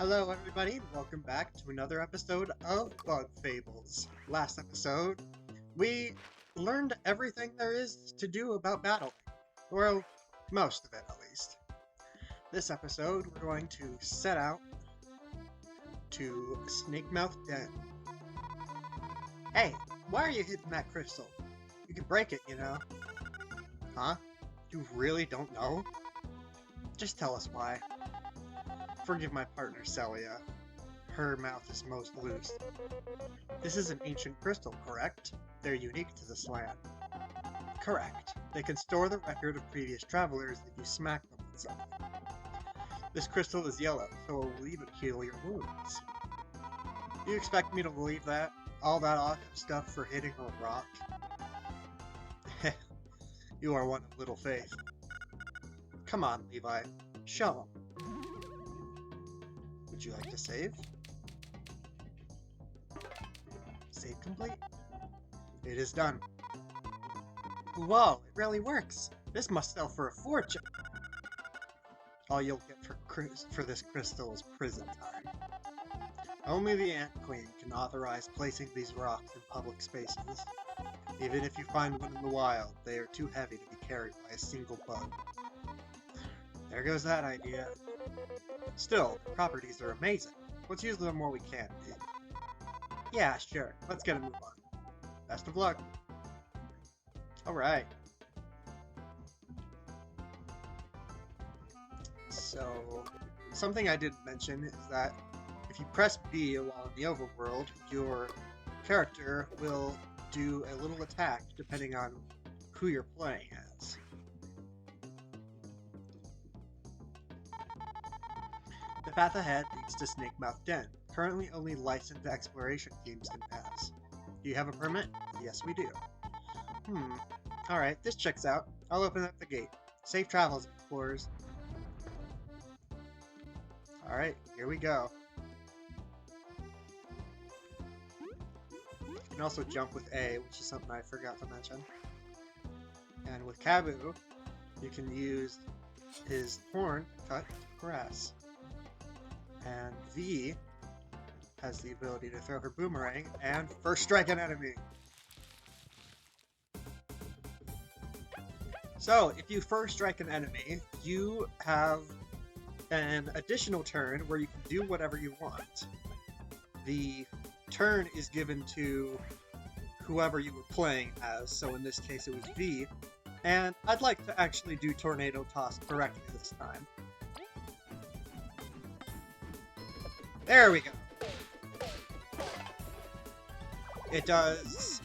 Hello everybody, welcome back to another episode of Bug Fables. Last episode, we learned everything there is to do about battling. Well, most of it at least. This episode, we're going to set out to Snakemouth Den. Hey, why are you hitting that crystal? You can break it, you know. Huh? You really don't know? Just tell us why. Forgive my partner, Celia. Her mouth is most loose. This is an ancient crystal, correct? They're unique to this land. Correct. They can store the record of previous travelers if you smack them with something. This crystal is yellow, so it will even heal your wounds. You expect me to believe that? All that awesome stuff for hitting a rock? You are one of little faith. Come on, Levi. Show 'em. Would you like to save? Save complete. It is done. Whoa, it really works. This must sell for a fortune. All you'll get for this crystal is prison time. Only the Ant Queen can authorize placing these rocks in public spaces. Even if you find one in the wild, they are too heavy to be carried by a single bug. There goes that idea. Still, the properties are amazing. Let's use them while we can. Yeah, sure. Let's get a move on. Best of luck. Alright. So, something I didn't mention is that if you press B while in the overworld, your character will do a little attack depending on who you're playing as. The path ahead leads to Snakemouth Den. Currently only licensed exploration teams can pass. Do you have a permit? Yes, we do. Alright, this checks out. I'll open up the gate. Safe travels, explorers. Alright, here we go. You can also jump with A, which is something I forgot to mention. And with Kabu, you can use his horn to cut grass. And V has the ability to throw her boomerang and first strike an enemy. So, if you first strike an enemy, you have an additional turn where you can do whatever you want. The turn is given to whoever you were playing as, so in this case it was V, and I'd like to actually do Tornado Toss correctly this time. There we go. It does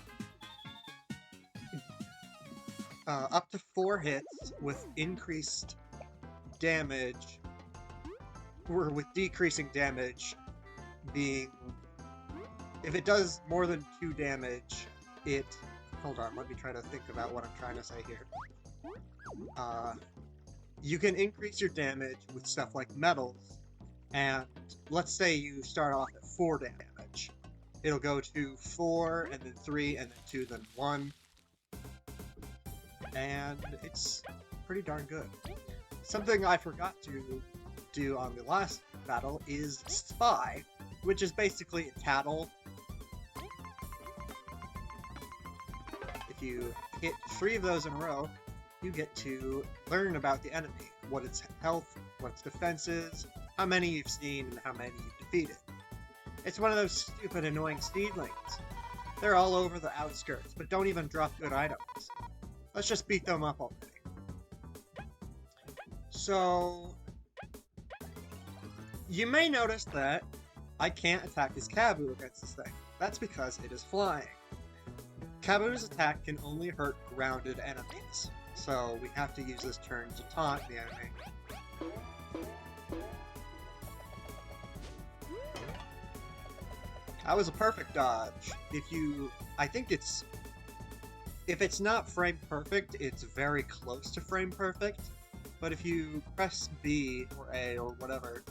up to 4 hits with increased damage, or with decreasing damage being... If it does more than 2 damage, it... Hold on, let me try to think about what I'm trying to say here. You can increase your damage with stuff like metals, and let's say you start off at 4 damage. It'll go to 4, and then 3, and then 2, then 1. And it's pretty darn good. Something I forgot to do on the last battle is Spy, which is basically a tattle. If you hit 3 of those in a row, you get to learn about the enemy, what its health, what its defense is, how many you've seen, and how many you've defeated. It's one of those stupid, annoying seedlings. They're all over the outskirts, but don't even drop good items. Let's just beat them up already. So, you may notice that I can't attack his Kabu against this thing. That's because it is flying. Kabu's attack can only hurt grounded enemies, so we have to use this turn to taunt the enemy. That was a perfect dodge. If it's not frame perfect, it's very close to frame perfect. But if you press B or A or whatever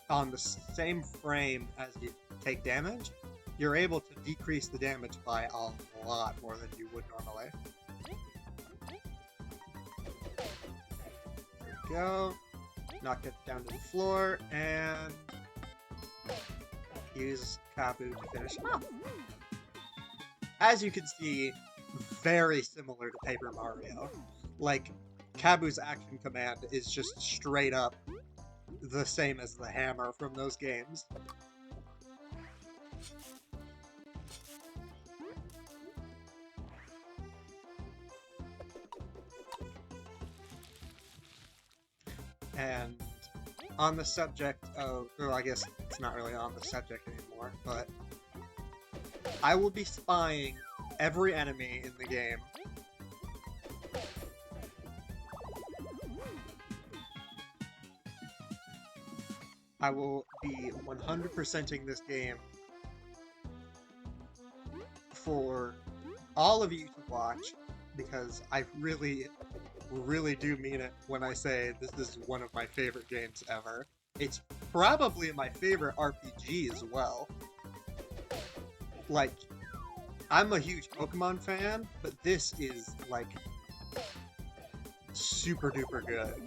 on the same frame as you take damage, you're able to decrease the damage by a lot more than you would normally. There we go. Knock it down to the floor, and use Kabu to finish him off. As you can see, very similar to Paper Mario. Like, Kabu's action command is just straight up the same as the hammer from those games. And on the subject of, well, I guess it's not really on the subject anymore, but I will be spying every enemy in the game. I will be 100%ing this game for all of you to watch, because I really do mean it when I say this is one of my favorite games ever. It's probably my favorite RPG as well. Like, I'm a huge Pokemon fan, but this is, like, super duper good.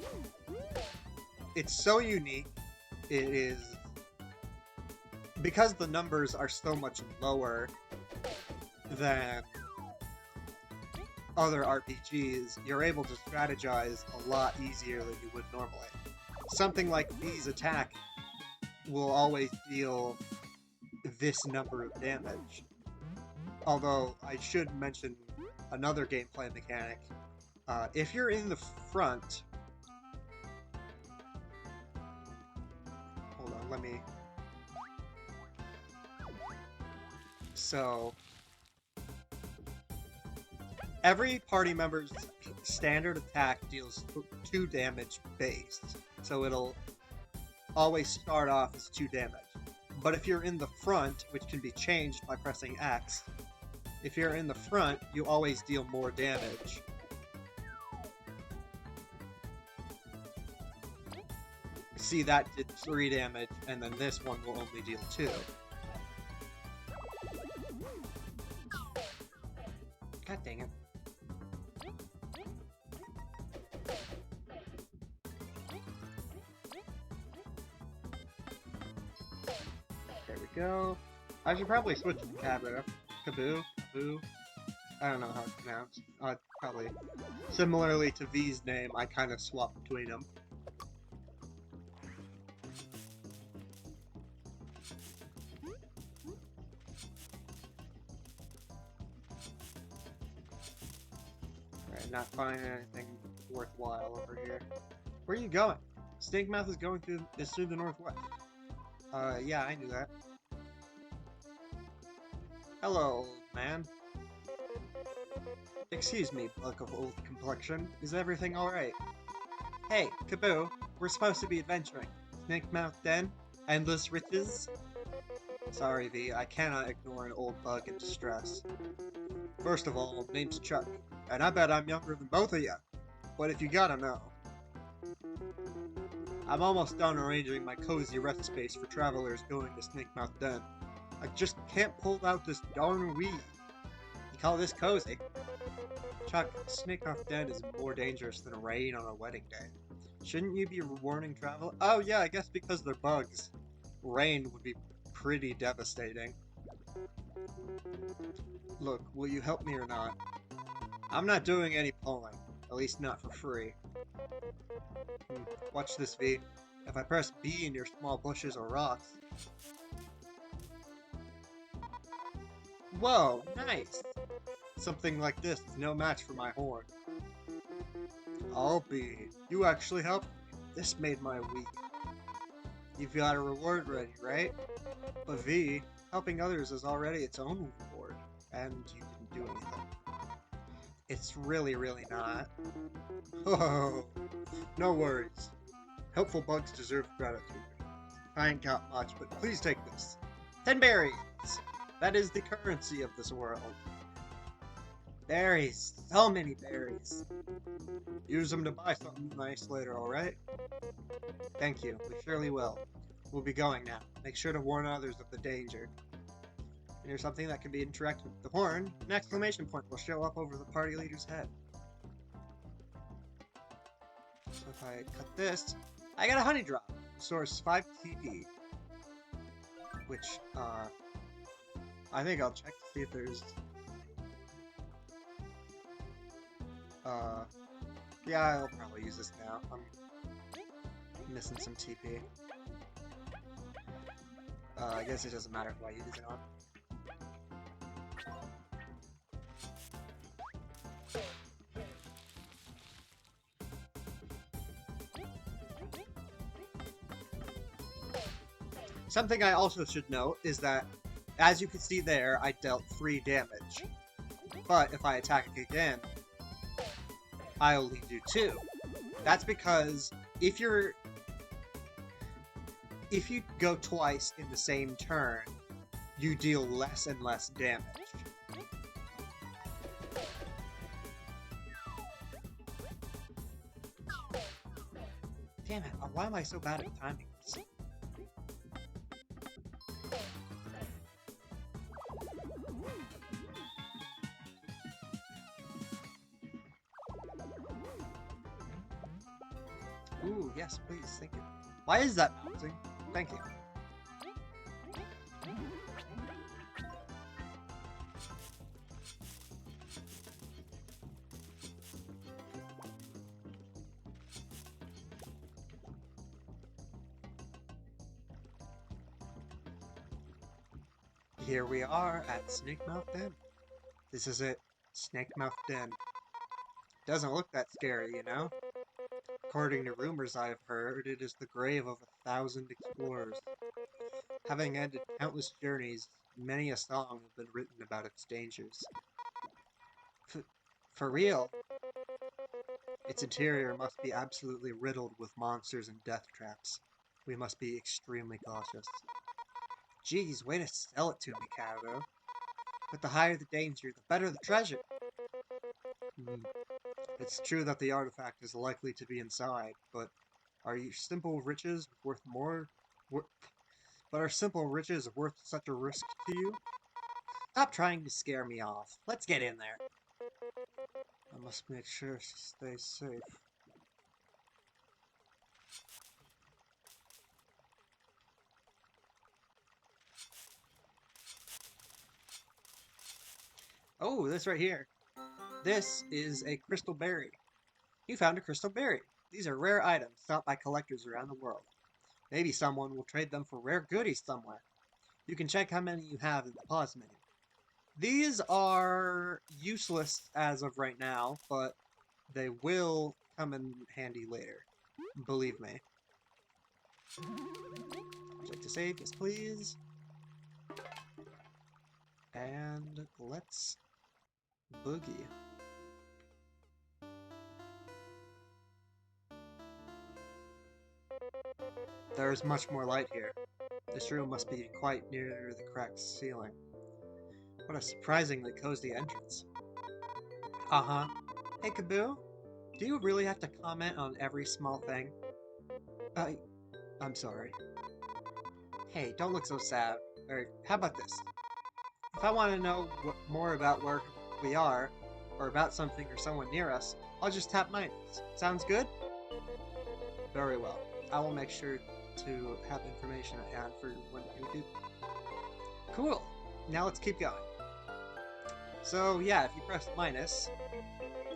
It's so unique. It is... Because the numbers are so much lower than other RPGs, you're able to strategize a lot easier than you would normally. Something like V's attack will always deal this number of damage. Although, I should mention another gameplay mechanic. If you're in the front... Hold on, let me... So... Every party member's standard attack deals 2 damage base, so it'll always start off as 2 damage. But if you're in the front, which can be changed by pressing X, if you're in the front, you always deal more damage. See, that did 3 damage, and then this one will only deal 2. God dang it. There we go. I should probably switch to Kabu. Kabu? I don't know how it's pronounced. Probably. Similarly to V's name, I kind of swap between them. Alright, not finding anything worthwhile over here. Where are you going? Snakemouth is going through the northwest. Yeah, I knew that. Hello, old man. Excuse me, bug of old complexion. Is everything alright? Hey, Kabu, we're supposed to be adventuring. Snakemouth Den? Endless riches? Sorry, V, I cannot ignore an old bug in distress. First of all, name's Chuck, and I bet I'm younger than both of you. But if you gotta know, I'm almost done arranging my cozy rest space for travelers going to Snakemouth Den. I just can't pull out this darn weed. You call this cozy? Chuck, Snakemouth Den is more dangerous than rain on a wedding day. Shouldn't you be warning travel? Oh yeah, I guess because they're bugs. Rain would be pretty devastating. Look, will you help me or not? I'm not doing any pulling. At least not for free. Watch this, V. If I press B in your small bushes or rocks... Whoa, nice! Something like this is no match for my horn. I'll be. You actually helped me. This made my week. You've got a reward ready, right? But V, helping others is already its own reward, and you didn't do anything. It's really not. Oh, no worries. Helpful bugs deserve gratitude. I ain't got much, but please take this. 10 berries! That is the currency of this world. Berries. So many berries. Use them to buy something nice later, alright? Thank you. We surely will. We'll be going now. Make sure to warn others of the danger. Here's something that can be interacted with the horn. An exclamation point will show up over the party leader's head. So if I cut this, I got a honey drop. Source 5 TP. which, I think I'll check to see if there's, yeah, I'll probably use this now. I'm missing some TP. I guess it doesn't matter who I use it on. Something I also should note is that, as you can see there, I dealt 3 damage. But if I attack again, I only do 2. That's because if you go twice in the same turn, you deal less and less damage. Damn it, why am I so bad at timing this? Ooh, yes, please, thank you. Why is that bouncing? Thank you. Here we are at Snakemouth Den. This is it, Snakemouth Den. Doesn't look that scary, you know? According to rumors I've heard, it is the grave of 1,000 explorers. Having ended countless journeys, many a song has been written about its dangers. For real? Its interior must be absolutely riddled with monsters and death traps. We must be extremely cautious. Geez, way to sell it to me, Cabo. But the higher the danger, the better the treasure. It's true that the artifact is likely to be inside, but are simple riches worth more? But are simple riches worth such a risk to you? Stop trying to scare me off. Let's get in there. I must make sure she stays safe. Oh, this right here. This is a crystal berry. You found a crystal berry. These are rare items sought by collectors around the world. Maybe someone will trade them for rare goodies somewhere. You can check how many you have in the pause menu. These are useless as of right now, but they will come in handy later. Believe me. Check to save, yes please. And let's boogie. There is much more light here. This room must be quite near the cracked ceiling. What a surprisingly cozy entrance. Uh-huh. Hey, Kaboo? Do you really have to comment on every small thing? I'm sorry. Hey, don't look so sad. Or, how about this? If I want to know more about where we are, or about something or someone near us, I'll just tap minus. Sounds good? Very well. I will make sure to have information at hand for when you do. Cool! Now let's keep going. So yeah, if you press minus,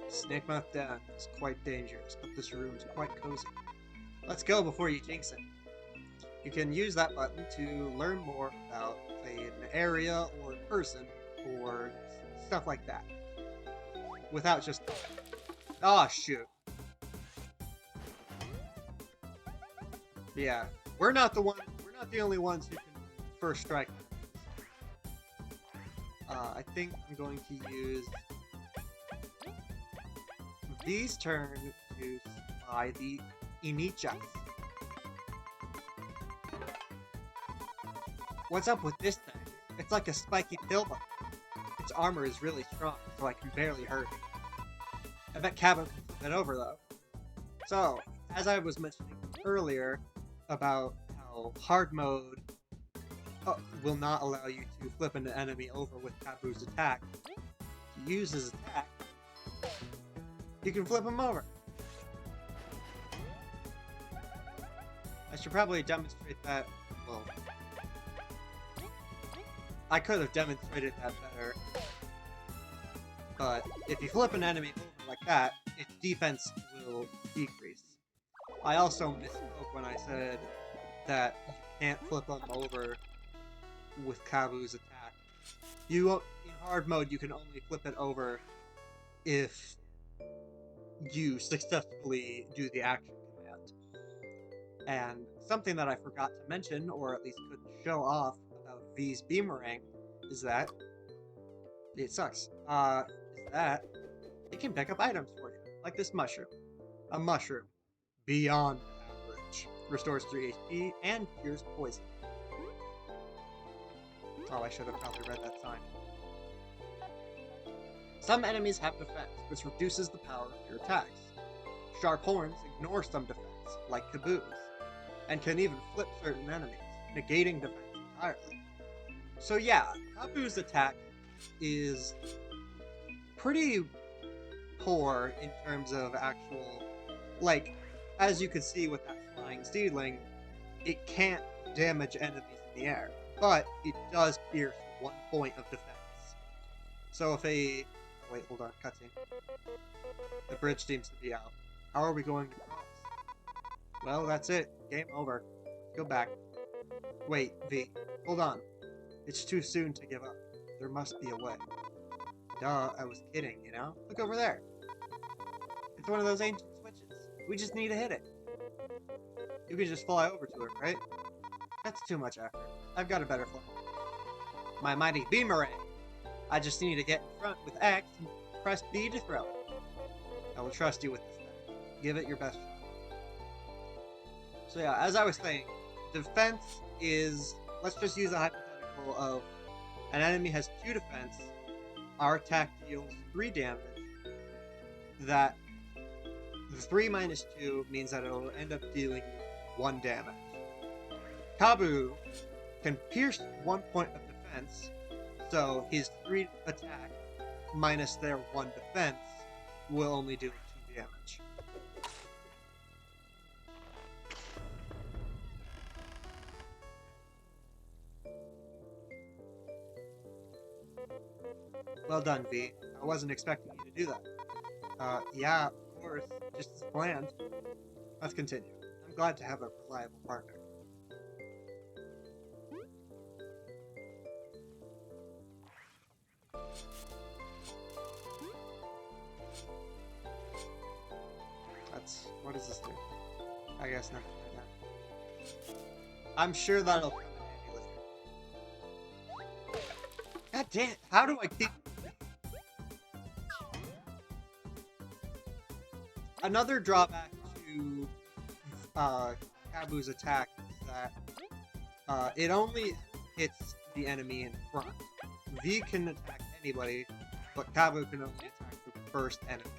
Snakemouth Den is quite dangerous, but this room is quite cozy. Let's go before you jinx it. You can use that button to learn more about an area or a person or stuff like that. Without just... Oh, shoot. Yeah, we're not the only ones who can first strike. I think I'm going to use these turn to spy the Inichas. What's up with this thing? It's like a spiky pillbug. Its armor is really strong, so I can barely hurt it. I bet Cabo can flip it over though. So, as I was mentioning earlier about how hard mode will not allow you to flip an enemy over with Cabo's attack. To use his attack, you can flip him over. I should probably demonstrate that, well, I could have demonstrated that better. But if you flip an enemy over like that, its defense will decrease. I also misspoke when I said that you can't flip them over with Kabu's attack. In hard mode, you can only flip it over if you successfully do the action command. And something that I forgot to mention, or at least couldn't show off about V's Beamerang, is that it sucks. Is that it can pick up items for you, like this mushroom. A mushroom, beyond average, restores 3 HP and cures poison. Oh, I should have probably read that sign. Some enemies have defense, which reduces the power of your attacks. Sharp horns ignore some defense, like Kabu's, and can even flip certain enemies, negating defense entirely. So yeah, Kabu's attack is pretty poor in terms of actual, like, as you can see with that flying seedling, it can't damage enemies in the air, but it does pierce 1 point of defense. So if a... Wait, hold on, cutscene. The bridge seems to be out. How are we going to cross? Well, that's it. Game over. Go back. Wait, V. Hold on. It's too soon to give up. There must be a way. Duh, I was kidding, you know? Look over there. It's one of those ancient switches. We just need to hit it. You can just fly over to it, right? That's too much effort. I've got a better plan. My mighty Beamerang! I just need to get in front with X and press B to throw it. I will trust you with this thing. Give it your best shot. So yeah, as I was saying, defense is... Let's just use a hypothetical of an enemy has 2 defense, our attack deals 3 damage, that the 3 minus 2 means that it'll end up dealing 1 damage. Kabu can pierce 1 point of defense, so his 3 attack minus their 1 defense will only do 2 damage. Well done, V. I wasn't expecting you to do that. Yeah, of course, just as planned. Let's continue. I'm glad to have a reliable partner. What does this do? I guess nothing like that. I'm sure that'll come in handy later. God damn, how do I keep... Another drawback to Kabu's attack is that it only hits the enemy in front. V can attack anybody, but Kabu can only attack the first enemy.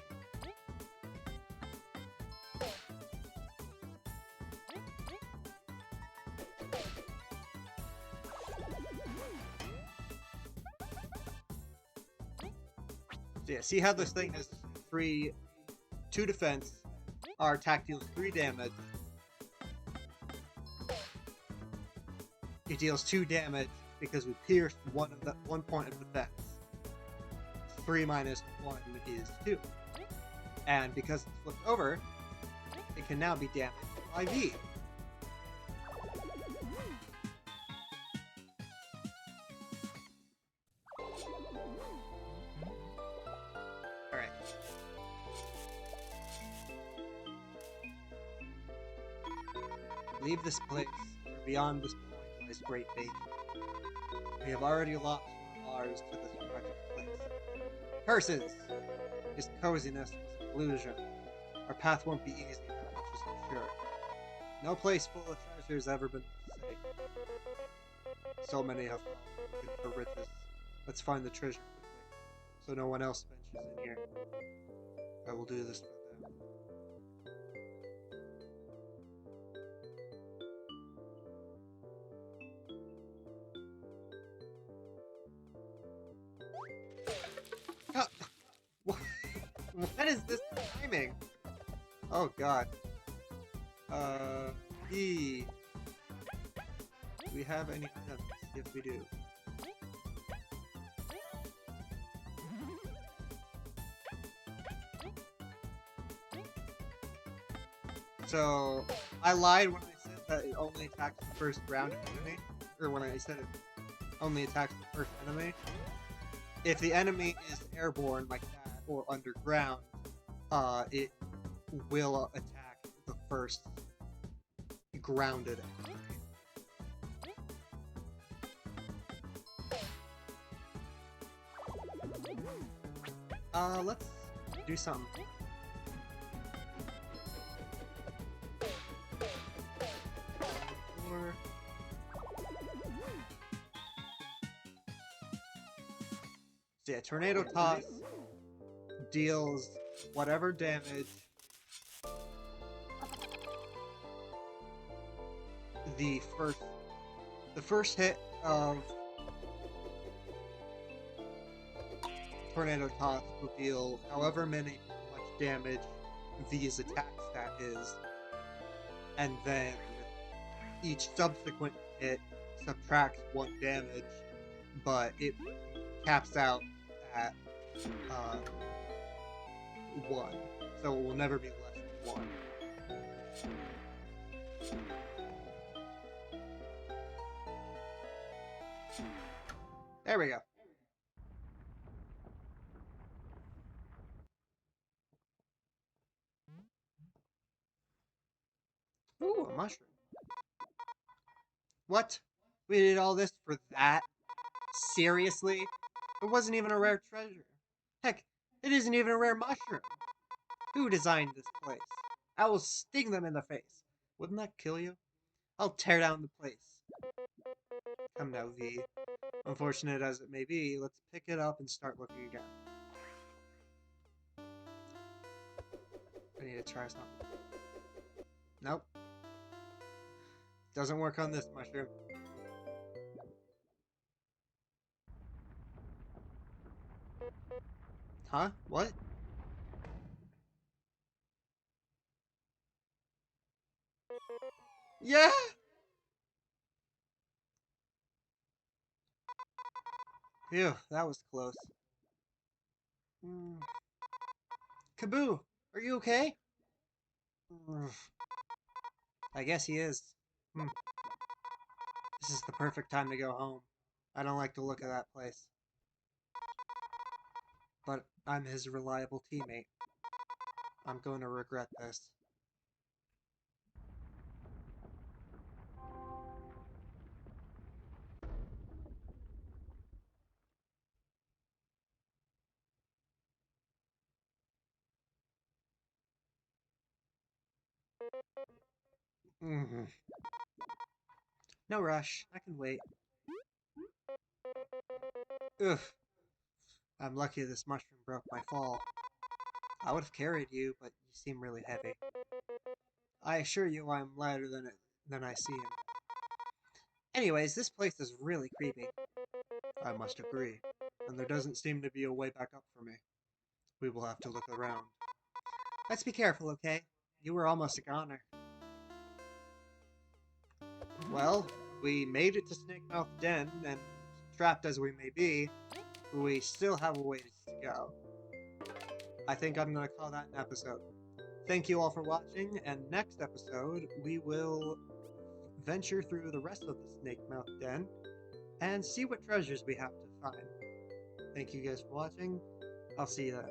Yeah, see how this thing has 2 defense, our attack deals 3 damage. It deals 2 damage because we pierced 1 point of defense. 3 minus 1 is 2. And because it's flipped over, it can now be damaged by V. Leave this place, for beyond this point lies great danger. We have already lost one of ours to this wretched place. Curses! His coziness was an illusion. Our path won't be easy now, which is for sure. No place full of treasures ever been safe. So many have fallen looking for riches. Let's find the treasure quickly, so no one else ventures in here. I will do this for them. What is this timing? Oh god. Do we have any items? Yes, we do. So, I lied when I said that it only attacks the first ground enemy. Or when I said it only attacks the first enemy. If the enemy is airborne like that, or underground, it will attack the first grounded enemy. Let's do something. So yeah, Tornado Toss deals whatever damage the first hit of Tornado Toss will deal however much damage V's attack stat is, and then each subsequent hit subtracts 1 damage, but it caps out at 1, so it will never be less than 1. There we go. Ooh, a mushroom. What? We did all this for that? Seriously? It wasn't even a rare treasure. Heck, it isn't even a rare mushroom. Who designed this place? I will sting them in the face. Wouldn't that kill you? I'll tear down the place. Come now, V. Unfortunate as it may be, let's pick it up and start looking again. I need to try something. Nope. Doesn't work on this mushroom. Huh? What? Yeah! Phew, that was close. Kaboo, are you okay? I guess he is. This is the perfect time to go home. I don't like the look of that place. But I'm his reliable teammate. I'm going to regret this. No rush. I can wait. Ugh. I'm lucky this mushroom broke my fall. I would have carried you, but you seem really heavy. I assure you I'm lighter than I seem. Anyways, this place is really creepy. I must agree. And there doesn't seem to be a way back up for me. We will have to look around. Let's be careful, okay? You were almost a goner. Well, we made it to Snakemouth Den, and trapped as we may be, we still have a ways to go. I think I'm going to call that an episode. Thank you all for watching, and next episode, we will venture through the rest of the Snakemouth Den and see what treasures we have to find. Thank you guys for watching. I'll see you then.